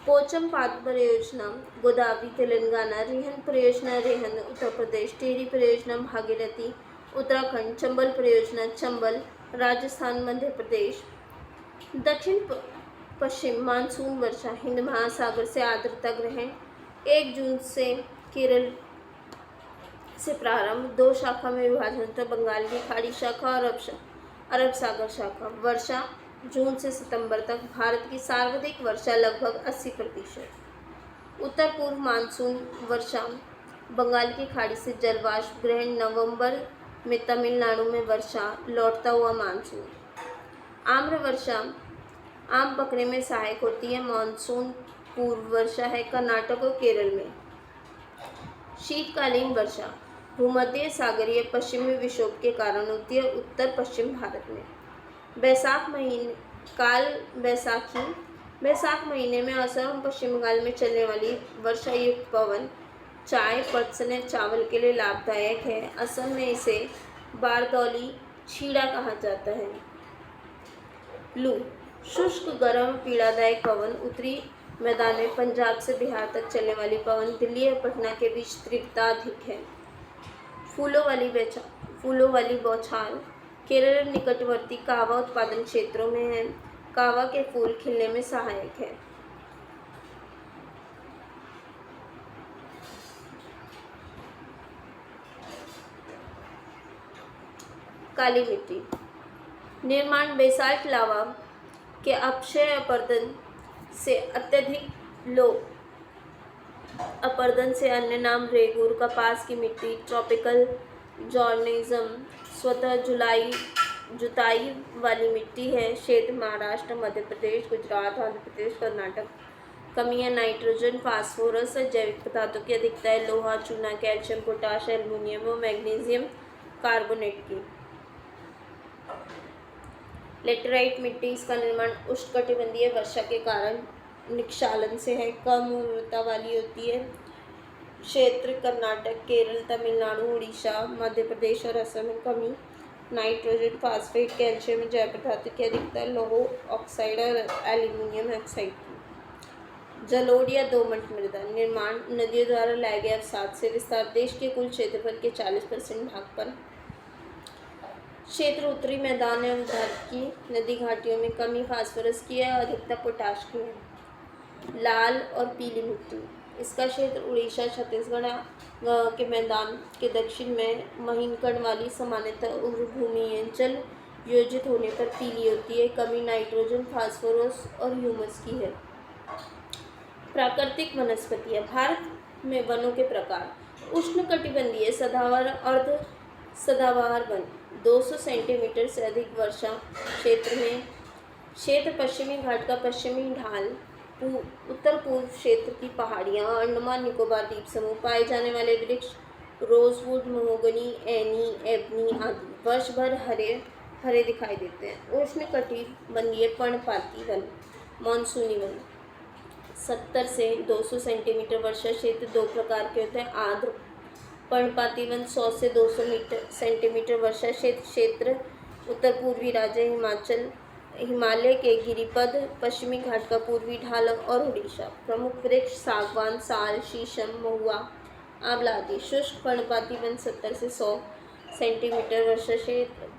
पोचमपाद परियोजना गोदावरी, तेलंगाना। रिहन परियोजना रिहन, उत्तर प्रदेश। टिहरी परियोजना भागीरथी, उत्तराखंड। चंबल परियोजना चंबल, राजस्थान, मध्य प्रदेश। दक्षिण पश्चिम मानसून वर्षा हिंद महासागर से आर्द्रता ग्रहण 1 जून से केरल से प्रारंभ, 2 शाखा में विभाजन, तो बंगाल की खाड़ी शाखा और अरब सागर शाखा। वर्षा जून से सितंबर तक। भारत की सर्वाधिक वर्षा लगभग 80%। उत्तर पूर्व मानसून वर्षा बंगाल की खाड़ी से जलवाष्प ग्रहण, नवंबर में तमिलनाडु में वर्षा, लौटता हुआ मानसून। आम्र वर्षा आम पकने में सहायक होती है। मानसून पूर्व वर्षा है कर्नाटक और केरल में। शीतकालीन वर्षा भूमध्य सागरीय पश्चिमी विक्षोभ के कारण होती है उत्तर पश्चिम भारत में। बैसाख महीने में असम और पश्चिम बंगाल में चलने वाली वर्षा युक्त पवन चाय, पटसन, चावल के लिए लाभदायक है। असम में इसे बारदौली छीड़ा कहा जाता है। लू शुष्क, गर्म, पीड़ादायक पवन। उत्तरी मैदान में पंजाब से बिहार तक चलने वाली पवन दिल्ली और पटना के बीच तीव्रता अधिक है। फूलों वाली बौछार केरल निकटवर्ती कावा उत्पादन क्षेत्रों में है। कावा के फूल खिलने में सहायक है। काली मिट्टी। निर्माण बेसाल्ट लावा के अपक्षय अपरदन से अत्यधिक लो अपरदन से अन्य नाम रेगूर। कपास की मिट्टी ट्रॉपिकल जॉर्निज्म स्वतः जुताई वाली मिट्टी है। क्षेत्र महाराष्ट्र, मध्य प्रदेश, गुजरात, आंध्र प्रदेश, कर्नाटक। कमियां नाइट्रोजन, फास्फोरस, जैविक पदार्थों की अधिकता है। लोहा, चूना, कैल्शियम, पोटाश, एल्युमिनियम और मैग्नीशियम कार्बोनेट की। लेटेराइट मिट्टी, इसका निर्माण उष्णकटिबंधीय वर्षा के कारण निक्षालन से है। कम उर्वरता वाली होती है। क्षेत्र कर्नाटक, केरल, तमिलनाडु, उड़ीसा, मध्य प्रदेश और असम में। कमी नाइट्रोजन, फास्फेट, कैल्शियम, जैव पदार्थों की अधिकता, लौह ऑक्साइड और एल्यूमिनियम ऑक्साइड की। जलोढ़ या दोमट मृदा, निर्माण नदियों द्वारा लाए गए अवसाद से। विस्तार देश के कुल क्षेत्रफल के 40% भाग पर। क्षेत्र उत्तरी मैदान एवं भारत की नदी घाटियों में। कमी फास्फोरस की है, अधिकता पोटाश की है। लाल और पीली मिट्टी, इसका क्षेत्र उड़ीसा, छत्तीसगढ़ के मैदान के दक्षिण में महीन कण वाली सामान्यतः उग्र भूमि है। जल योजित होने पर पीली होती है। कमी नाइट्रोजन, फास्फोरस और ह्यूमस की है। प्राकृतिक वनस्पतियाँ, भारत में वनों के प्रकार। उष्णकटिबंधीय सदाबहार, अर्ध सदाबहार वन 200 सेंटीमीटर से अधिक वर्षा क्षेत्र में। क्षेत्र पश्चिमी घाट का पश्चिमी ढाल, उत्तर पूर्व क्षेत्र की पहाड़ियाँ, अंडमान निकोबार द्वीप समूह। पाए जाने वाले वृक्ष रोजवुड, महोगनी, एनी, एबनी आदि। वर्ष भर हरे हरे दिखाई देते हैं। उष्णकटिबंधीय पर्णपाती वन, मानसूनी वन 70 से 200 सेंटीमीटर वर्षा क्षेत्र दो प्रकार के होते हैं। आर्द्र पर्णपाती वन 100 से 200 सेंटीमीटर वर्षा क्षेत्र उत्तर पूर्वी राज्य हिमालय के गिरिपद, पश्चिमी घाट का पूर्वी ढाल और उड़ीसा। प्रमुख वृक्ष सागवान, साल, शीशम, महुआ, आंवला आदि। शुष्क पर्णपाती वन 70 से 100 सेंटीमीटर वर्षा क्षेत्र।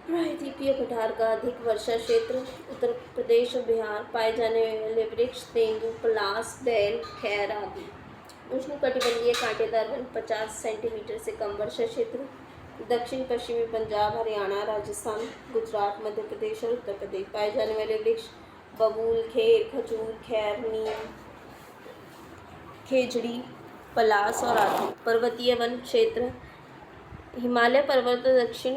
प्रायद्वीपीय पठार का अधिक वर्षा क्षेत्र उत्तर प्रदेश और बिहार। पाए जाने वाले वृक्ष तेंदू, पलास, बैल, खैर आदि। उष्णकटिबंधीय कांटेदार वन 50 सेंटीमीटर से कम वर्षा क्षेत्र दक्षिण पश्चिमी पंजाब, हरियाणा, राजस्थान, गुजरात, मध्य प्रदेश और उत्तर प्रदेश। पाए जाने वाले वृक्ष बबूल, खेर, खजूर, खैर, नीम, खेजड़ी, पलास और आदि। पर्वतीय वन क्षेत्र हिमालय पर्वत और दक्षिण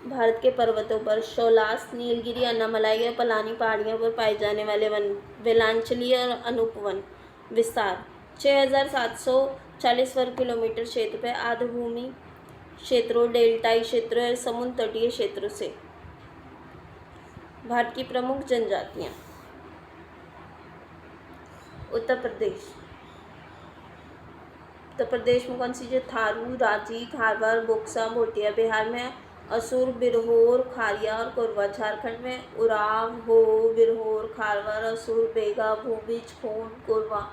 भारत के पर्वतों पर, शैलाश, नीलगिरी, अन्नामलाई और पलानी पहाड़ियों पर पाए जाने वाले वन। वेलांचली और अनुपवन। विस्तार 6740 वर्ग किलोमीटर क्षेत्र पर। आर्द्रभूमि क्षेत्रों, डेल्टाई क्षेत्रों और समुद्र तटीय क्षेत्रों से। भारत की प्रमुख जनजातियाँ। उत्तर प्रदेश में कौन सी जो थारू, राजी, खारवार, बोक्सा, भोटिया। बिहार में असुर, बिरहोर, खारिया और कोरवा। झारखंड में उराव, हो, बिरहोर, खारवार, असुर, बेगा, भूबिज, खोंड, कोरवा।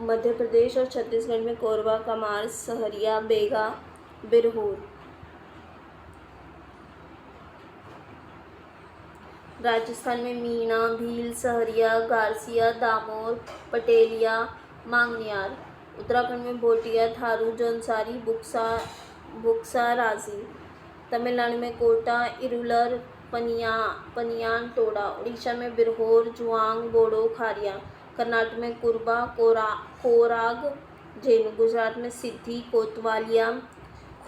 मध्य प्रदेश और छत्तीसगढ़ में कोरवा, कमार, सहरिया, बेगा, बिरहोर। राजस्थान में मीणा, भील, सहरिया, गारसिया, दामोर, पटेलिया, मांगनियार। उत्तराखंड में भोटिया, थारू, जौनसारी, बुक्सा, राजी। तमिलनाडु में कोटा, इरुलर, पनियान, टोडा। उड़ीसा में बिरहोर, जुआंग, बोडो, खारिया। कर्नाटक में कुरबा, कोराग, जेनु। गुजरात में सिद्धि, कोतवालिया,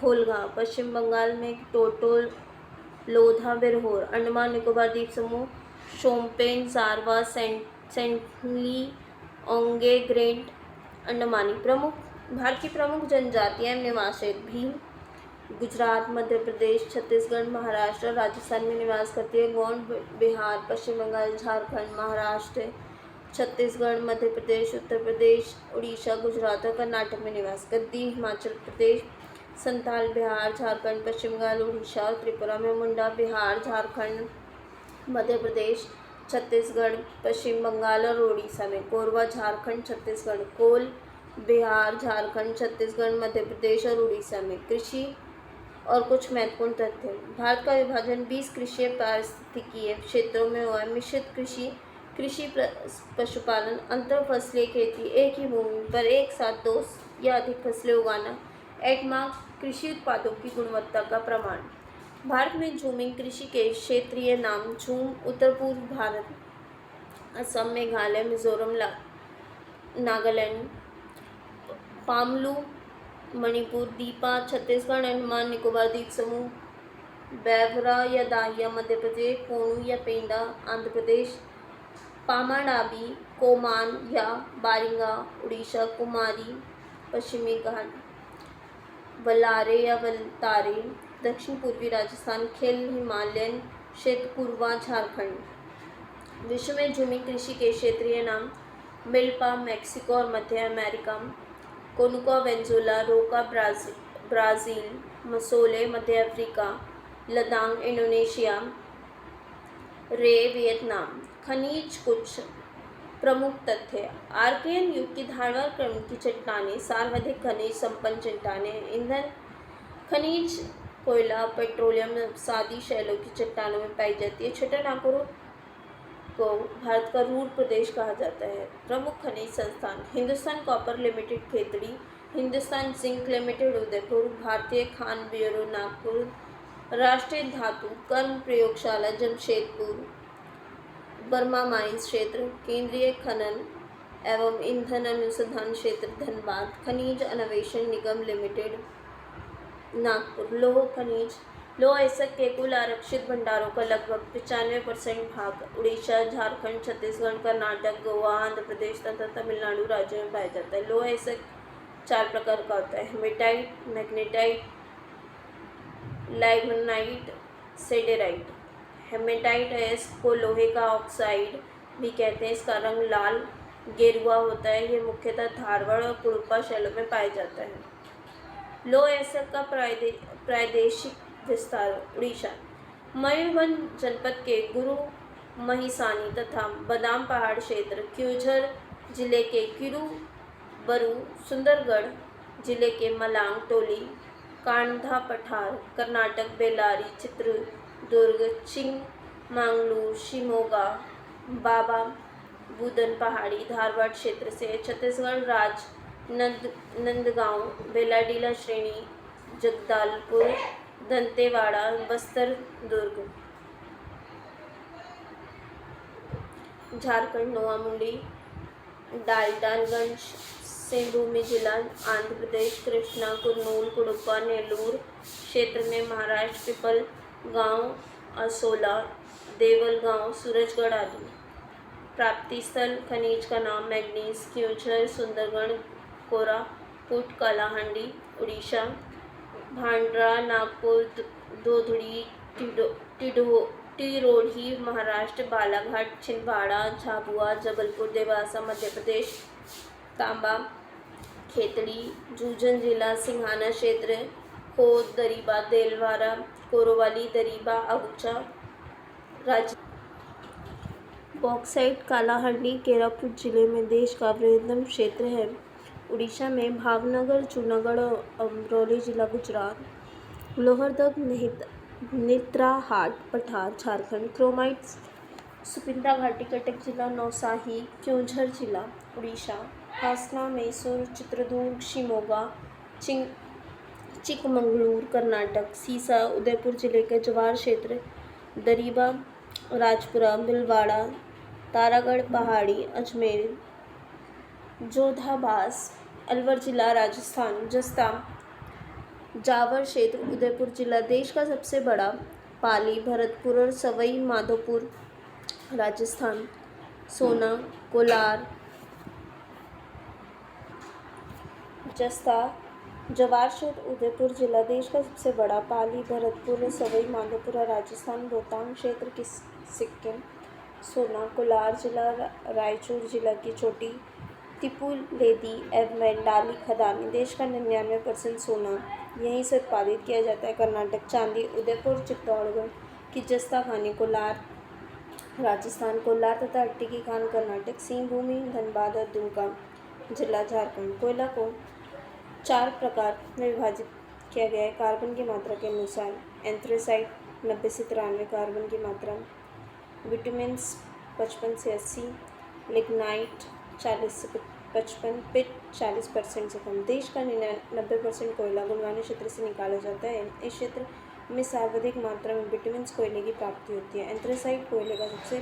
खोलगा। पश्चिम बंगाल में टोटो, लोधा, बिरहोर। अंडमान निकोबार द्वीप समूह शोम्पेन, जारवा, सेंटली, ओंगे, ग्रेट अंडमानी। भारत की प्रमुख जनजातियाँ एवं निवास क्षेत्र। भील गुजरात, मध्य प्रदेश, छत्तीसगढ़, महाराष्ट्र और राजस्थान में निवास करती है। गोंड बिहार, पश्चिम बंगाल, झारखंड, महाराष्ट्र, छत्तीसगढ़, मध्य प्रदेश, उत्तर प्रदेश, उड़ीसा, गुजरात और कर्नाटक में निवास। गद्दी हिमाचल प्रदेश, संताल बिहार, झारखंड, पश्चिम बंगाल, उड़ीसा और त्रिपुरा में। मुंडा बिहार, झारखंड, मध्य प्रदेश, छत्तीसगढ़, पश्चिम बंगाल और उड़ीसा में। कोरवा झारखंड, छत्तीसगढ़। कोल बिहार, झारखंड, छत्तीसगढ़, मध्य प्रदेश और उड़ीसा में। कृषि और कुछ महत्वपूर्ण तथ्य। भारत का विभाजन 20 कृषि पारिस्थितिकीय क्षेत्रों में हुआ है। मिश्रित कृषि, पशुपालन, अंतर फसलीय खेती, एक ही भूमि पर एक साथ 2 या अधिक फसलें उगाना, एडमार्क कृषि उत्पादों की गुणवत्ता का प्रमाण। भारत में झूमिंग कृषि के क्षेत्रीय नाम झूम उत्तर पूर्व भारत, असम, मेघालय, मिजोरम, नागालैंड, पामलू मणिपुर, दीपा छत्तीसगढ़, अंडमान निकोबार द्वीप समूह, बैवरा या दाहिया मध्य प्रदेश, पोनू या पेंडा आंध्र प्रदेश, पामाडाबी, कोमान या बारिंगा उड़ीसा, कुमारी पश्चिमी घाट, वलारे या वलतारे दक्षिण पूर्वी राजस्थान, खेल हिमालयन क्षेत्र पूर्वा झारखंड। विश्व में झूमिंग कृषि के क्षेत्रीय नाम मिल्पा मैक्सिको और मध्य अमेरिका, कोनुका वेनेजुएला, रोका ब्राज़ील, मसोले मध्य अफ्रीका, लदांग इंडोनेशिया, रे वियतनाम। खनिज कुछ प्रमुख तथ्य। आर्कियन युग की धारवाड़ क्रम की चट्टानें सर्वाधिक खनिज संपन्न चट्टानें हैं। ईंधन खनिज कोयला, पेट्रोलियम, नवसादी शैलों की चट्टानों में पाई जाती है। छोटानागपुर को भारत का रूर प्रदेश कहा जाता है। प्रमुख खनिज संस्थान Hindustan copper limited Khetri, Hindustan zinc limited Udaipur, भारतीय खान ब्यूरो नागपुर, राष्ट्रीय धातु कर्म प्रयोगशाला जमशेदपुर, बर्मा माइंस क्षेत्र, केंद्रीय खनन एवं ईंधन अनुसंधान क्षेत्र धनबाद, खनिज अन्वेषण निगम लिमिटेड नागपुर। लौह खनिज लौह अयस्क के कुल आरक्षित भंडारों का लगभग 95% भाग उड़ीसा, झारखंड, छत्तीसगढ़, कर्नाटक, गोवा, आंध्र प्रदेश तथा तमिलनाडु राज्यों में पाया जाता है। लौह अयस्क 4 प्रकार का होता है: हेमेटाइट, मैग्नेटाइट, लाइग्नाइट, सेडेराइट। हेमेटाइट अयस्क को लोहे का ऑक्साइड भी कहते हैं। इसका रंग लाल गेरुआ होता है। यह मुख्यतः धारवाड़ और कुरुपा शैलों में पाया जाता है। लौह अयस्क का प्रादेशिक विस्तार उड़ीसा, मयूरभंज जनपद के गुरु महिसानी तथा बादाम पहाड़ क्षेत्र, क्योंझर जिले के किरूबरू, सुंदरगढ़ जिले के मलांग टोली, कांधा पठार, कर्नाटक, बेल्लारी, चित्रदुर्ग, चिंगमांगलूर, शिमोगा, बाबा बुदन पहाड़ी, धारवाड़ क्षेत्र से, छत्तीसगढ़ राज्य नंदगांव, बेलाडीला श्रेणी, जगदलपुर, दंतेवाड़ा, बस्तर, दुर्ग। झारखंड नोआमुंडी, डाल्टनगंज, सिंहभूमि जिला, आंध्र प्रदेश, कृष्णा, कुरनूल, कुडुपा, नेल्लूर क्षेत्र में, महाराष्ट्र पिपल गांव, असोला, देवल गांव, सूरजगढ़ आदि। प्राप्ति स्थल खनिज का नाम मैग्नीज, क्योंझर, सुंदरगढ़, कोरापुट, कालाहांडी उड़ीसा, भांडरा, नागपुर, दोधड़ी, टिरोही महाराष्ट्र, बालाघाट, छिंदवाड़ा, झाबुआ, जबलपुर, देवासा मध्य प्रदेश, तांबा खेतड़ी, जूझन जिला, सिंघाना क्षेत्र, खोद, दरीबा, देलवारा, कोरोवाली, दरीबा, अगुचा राज्य। बॉक्साइट कालाहांडी केरापुट जिले में देश का वृहत्तम क्षेत्र है। उड़ीसा में भावनगर, जूनागढ़ और अमरोली जिला गुजरात। लोहरदग, नेत्राहाट पठार झारखंड। क्रोमाइट सुपिंदा घाटी कटक जिला, नौसाही, क्योंझर जिला उड़ीसा। हासना, मैसूर, चित्रदुर्ग, शिमोगा, चिकमंगलूर कर्नाटक। सीसा उदयपुर जिले के जवार क्षेत्र, दरीबा, राजपुरा, बिलवाड़ा, तारागढ़ पहाड़ी, अजमेर। जोधाबास अलवर जिला राजस्थान। जस्ता जावर क्षेत्र उदयपुर जिला। देश का सबसे बड़ा पाली भरतपुर और सवाई माधोपुर राजस्थान। सोना कोलार। जस्ता जवार क्षेत्र उदयपुर जिला। देश का सबसे बड़ा पाली भरतपुर और सवाई माधोपुर राजस्थान। रोहतांग क्षेत्र की सिक्किम। सोना कोलार जिला रायचूर जिला की छोटी तिपुलेदी एवं मैंडाली खदानें। देश का 99% सोना यहीं से उत्पादित किया जाता है। कर्नाटक। चांदी उदयपुर चित्तौड़गढ़ की जस्ता खानी कोलार राजस्थान। कोलार तथा हट्टी की खान कर्नाटक। सिंहभूमि धनबाद और दुमका जिला झारखंड। कोयला को 4 प्रकार में विभाजित किया गया है कार्बन की मात्रा के अनुसार। एंथ्रेसाइट 90 से 93 कार्बन की मात्रा, विटामिन्स 55 से 80, लिग्नाइट 40 से 55 पिच 40% से कम। देश का 90% कोयला गुणवानी क्षेत्र से निकाला जाता है। इस क्षेत्र में सर्वाधिक मात्रा में विटामिन्स कोयले की प्राप्ति होती है। एंथ्रेसाइट कोयले का सबसे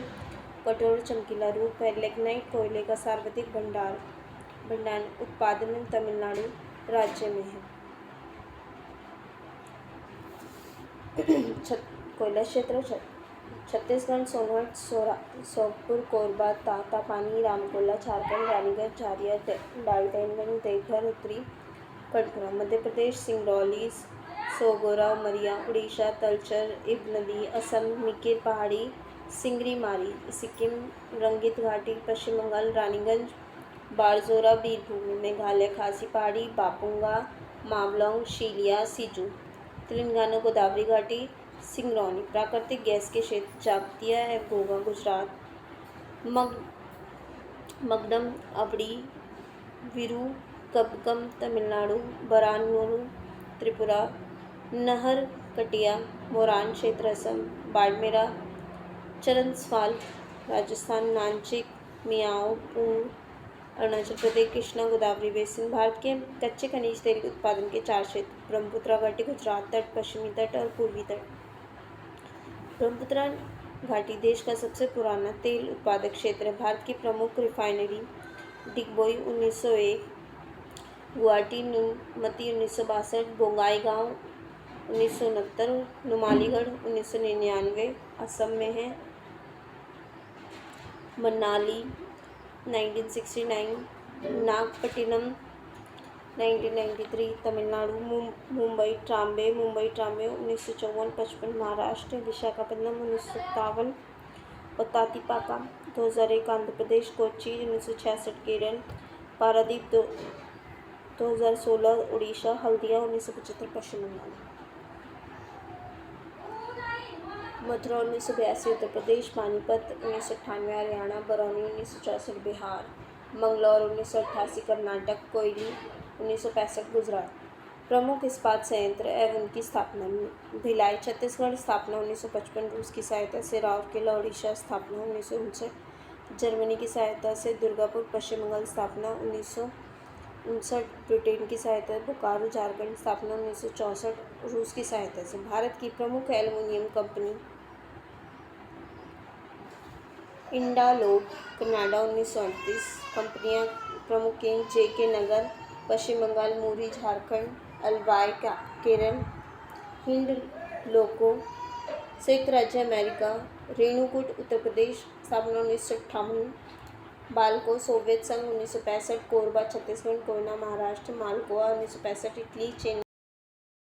कठोर चमकीला रूप है। लिग्नाइट कोयले का सर्वाधिक भंडार उत्पादन तमिलनाडु राज्य में है। कोयला क्षेत्र छत्तीसगढ़, सोनभद्र, सोनपुर, कोरबा, तातापानी, रामकोला, झारखंड, रानीगंज, झारिया, डाल्टनगंज, देवघर, उत्तरी कटघोरा। मध्य प्रदेश, सिंगरौली, सोगोरा, उमरिया। उड़ीसा, तलचर, इबनदी। असम, मिकिर पहाड़ी, सिंगरी मारी। सिक्किम, रंगीत घाटी। पश्चिम बंगाल, रानीगंज, बारजोरा, बीरभूम। मेघालय, खासी पहाड़ी, बापुंगा, मावलोंग, शीलिया, सिजू। तेलंगाना, गोदावरी घाटी, सिंगरौली। प्राकृतिक गैस के क्षेत्र जागतिया है गोवा, गुजरात। मगडम, अबड़ी, विरुकबकम, तमिलनाडु। बरानूर, त्रिपुरा। नहर कटिया, मोरान क्षेत्र, असम। बाड़मेरा, चरनसाल, राजस्थान। नांचिक, मियाओपुर, अरुणाचल प्रदेश। कृष्णा गोदावरी बेसिन। भारत के कच्चे खनिज तेल के उत्पादन के 4 क्षेत्र: ब्रह्मपुत्र घाटी, गुजरात तट, पश्चिमी तट और पूर्वी तट। ब्रह्मपुत्र घाटी देश का सबसे पुराना तेल उत्पादक क्षेत्र है। भारत की प्रमुख रिफाइनरी डिगबोई 1901, गुवाहाटी नुमती 1962, बोंगाईगांव 1969, नुमालीगढ़ 1999 असम में है, मनाली 1969, नागपट्टिनम 1993 तमिलनाडु, मुंबई ट्राम्बे 1954, 55 महाराष्ट्र, विशाखापट्टनम 1957 और तातीपाका 2001 आंध्र प्रदेश, कोच्चि 1966 केरल, पारादीप 2016 उड़ीसा, हल्दिया 1975 पश्चिम बंगाल, मथुरा 1982 उत्तर प्रदेश, पानीपत 1998 हरियाणा, बरौनी 1964 बिहार, मंगलौर 1988 कर्नाटक, कोयली 1965 गुजरात। प्रमुख इस्पात संयंत्र एवं उनकी स्थापना: भिलाई छत्तीसगढ़, स्थापना 1955 रूस की सहायता से, राउरकेला उड़ीसा, स्थापना 1959 जर्मनी की सहायता से, दुर्गापुर पश्चिम बंगाल, स्थापना 1959 ब्रिटेन की सहायता, बोकारो झारखंड, स्थापना 1964 रूस की सहायता से। भारत की प्रमुख एल्युमिनियम कंपनी इंडालोक कनाडा 1938। कंपनियां प्रमुख केंद्र JK नगर पश्चिम बंगाल, मुरी झारखंड, अलवाई केरल, हिंडलको संयुक्त राज्य अमेरिका, रेणुकूट उत्तर प्रदेश, स्थापना 1958, बाल्को सोवियत संघ 1965, कोरबा छत्तीसगढ़, कोयना महाराष्ट्र, मालकोआ 1965, इटली, चेन्नई